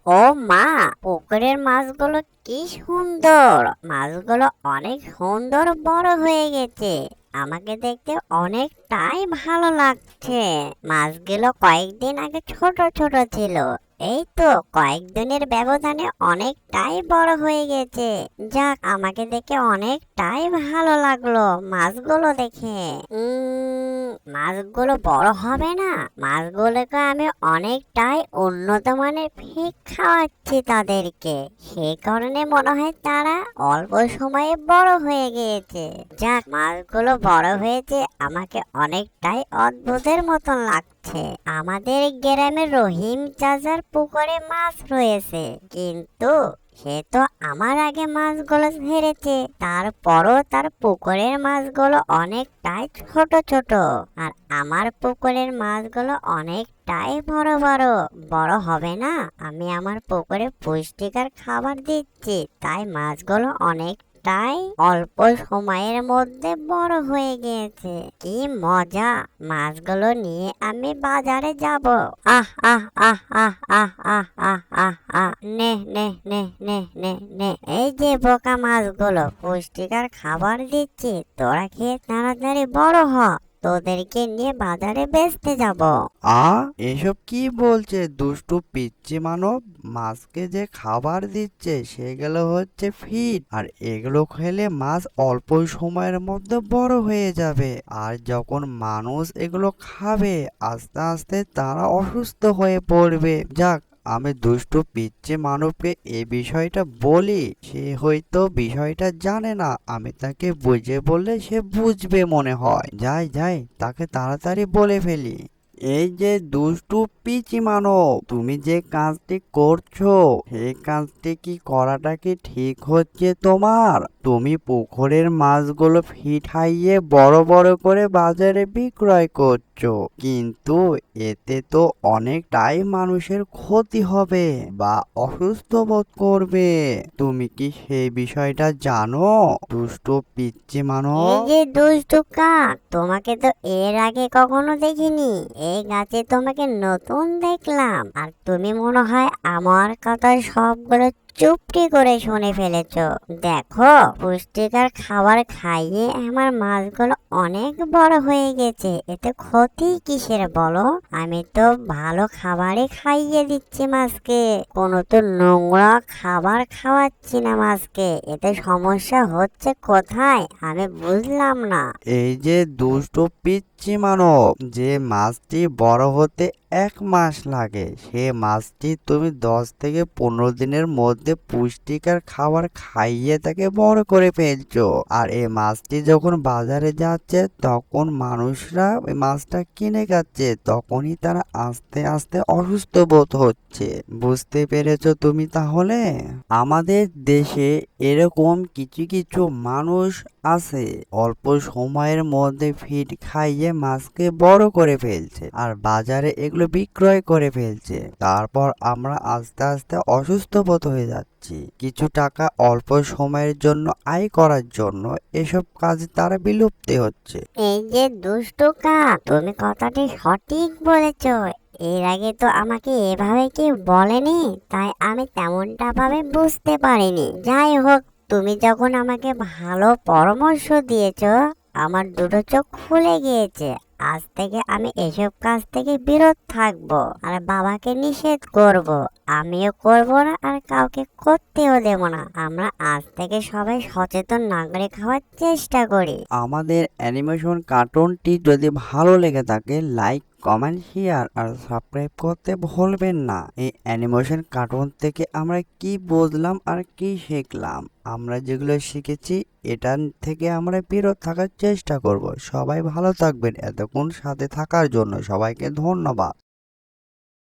ও মা, পুকুরের মাছগুলো কি সুন্দর! মাছগুলো অনেক সুন্দর বড় হয়ে গেছে। আমাকে দেখতে অনেকটাই ভালো লাগছে। মাছগুলো কয়েকদিন আগে ছোট ছোট ছিল, এই তো কয়েকদিনের ব্যবধানে অনেকটাই বড় হয়ে গেছে। যাক, আমাকে দেখে অনেকটাই ভালো লাগলো মাছগুলো দেখে। মাছগুলো বড় হবে না? মাছগুলোকে আমি অনেকটাই উন্নত মানের ফিড খাওয়াচ্ছি তাদেরকে, সেই কারণে মনে হয় তারা অল্প সময়ে বড় হয়ে গিয়েছে। যাক, মাছগুলো বড় হয়েছে, আমাকে অনেকটাই অদ্ভুতের মতন লাগছে। আমাদের গ্রামে রহিম চাচার পুকুরে মাছ রয়েছে, কিন্তু সে তো আমার আগে মাছগুলো ছেড়েছে। তারপরও তার পুকুরের মাছগুলো অনেকটাই ছোট ছোট, আর আমার পুকুরের মাছগুলো অনেকটাই বড় বড়। বড় হবে না? আমি আমার পুকুরে পুষ্টিকর খাবার দিচ্ছি, তাই মাছগুলো অনেকটাই অল্প সময়ের মধ্যে বড় হয়ে গিয়েছে। কি মজা! মাছগুলো নিয়ে আমি বাজারে যাব। আহ আহ আহ আহ আহ আহ আহ আহ আহ নে নে নে নে নে নে, এই যে বোকা মাছগুলো, পুষ্টিকর খাবার দিচ্ছি, তোরা খেয়ে তাড়াতাড়ি বড় হ। তোদেরকে নিয়ে বাজারে বেচতে যাব। এসব কি বলছে দুষ্টু পিচ্চি মানব? মাছকে যে খাবার দিচ্ছে সেগুলো হচ্ছে ফিড, আর এগুলো খেলে মাছ অল্প সময়ের মধ্যে বড় হয়ে যাবে। আর যখন মানুষ এগুলো খাবে আস্তে আস্তে তারা অসুস্থ হয়ে পড়বে। যাক, আমি দুষ্টু পিচ্চি মানবকে এই বিষয়টা বলি, সে হয়তো বিষয়টা জানে না, আমি তাকে বুঝে বললে সে বুঝবে মনে হয়। যাই যাই, তাকে তাড়াতাড়ি বলে ফেলি। এই যে দুষ্টু পিচি মানব, তুমি যে কাজটি করছো সেই কাজটি কি করাটা কি ঠিক হচ্ছে তোমার? তুমি পুকুরের মাছগুলো ফিট খাইয়ে বড় বড় করে বাজারে বিক্রয় করছো, কিন্তু এতে তো অনেকটাই মানুষের ক্ষতি হবে বা অসুস্থ বোধ করবে। তুমি কি সেই বিষয়টা জানো দুষ্টু পিচ্চি এই মানব? যে দুষ্টু কাক, তোমাকে তো এর আগে কখনো দেখিনি। এই গাছে তোমাকে নতুন দেখলাম, আর তুমি মনে হয় আমার কথা সবগুলো চুপটি করে শুনে ফেলেছো। দেখো, পুষ্টিকর খাবার খাইয়ে আমার মাছগুলো অনেক বড় হয়ে গেছে, এতে ক্ষতি কিসের বলো? আমি তো ভালো খাবারই খাইয়ে দিচ্ছি মাছকে, কোনো তো নোংরা খাবার খাওয়াচ্ছি না মাছকে। এতে সমস্যা হচ্ছে কোথায় আমি বুঝলাম না। এই যে দুষ্টু পিচ্চি মানব, যে মাছটি বড় হতে 1 মাস লাগে, সে মাছটি তুমি 10 থেকে 15 দিনের মধ্যে পুষ্টিকর খাবার খাইয়ে তাকে বড় করে ফেলছো। আর এই মাছটি যখন বাজারে যাচ্ছে তখন মানুষরা এই মাছটা কিনে খাচ্ছে, তখনই তারা আস্তে আস্তে অসুস্থ বোধ হচ্ছে। বুঝতে পেরেছো তুমি তাহলে? আমাদের দেশে এরকম কিছু কিছু মানুষ আছে, অল্প সময়ের মধ্যে ফিড খাইয়ে মাছকে বড় করে ফেলছে আর বাজারে এগুলো বিক্রয় করে ফেলছে। তারপর আমরা আস্তে আস্তে অসুস্থ বোধ হয়ে যাচ্ছি। কিছু টাকা অল্প সময়ের জন্য আয় করার জন্য এসব কাজ তারা বিলুপ্তি হচ্ছে। এই যে দুষ্টু কাক, তুমি কথাটি সঠিক বলেছো। এর আগে তো আমাকে এভাবে কেউ বলেনি, তাই আমি তেমনটা ভাবে বুঝতে পারিনি। যাই হোক, তুমি যখন আমাকে ভালো পরামর্শ দিয়েছো, আমার দুটো চোখ খুলে গিয়েছে। আজ থেকে আমি এসব কাজ থেকে বিরত থাকবো, আর বাবাকে নিষেধ করব। আমিও করব না, আর কাউকে করতেও দেব না। আমরা আজ থেকে সবাই সচেতন নাগরিক হওয়ার চেষ্টা করি। আমাদের অ্যানিমেশন কার্টুনটি যদি ভালো লেগে থাকে, লাইক কমেন্ট শেয়ার আর সাবস্ক্রাইব করতে ভুলবেন না। এই অ্যানিমেশন কার্টুন থেকে আমরা কি বুঝলাম আর কি শিখলাম, আমরা যেগুলো শিখেছি এটা থেকে আমরা বিরত থাকার চেষ্টা করব। সবাই ভালো থাকবেন। এতক্ষণ সাথে থাকার জন্য সবাইকে ধন্যবাদ।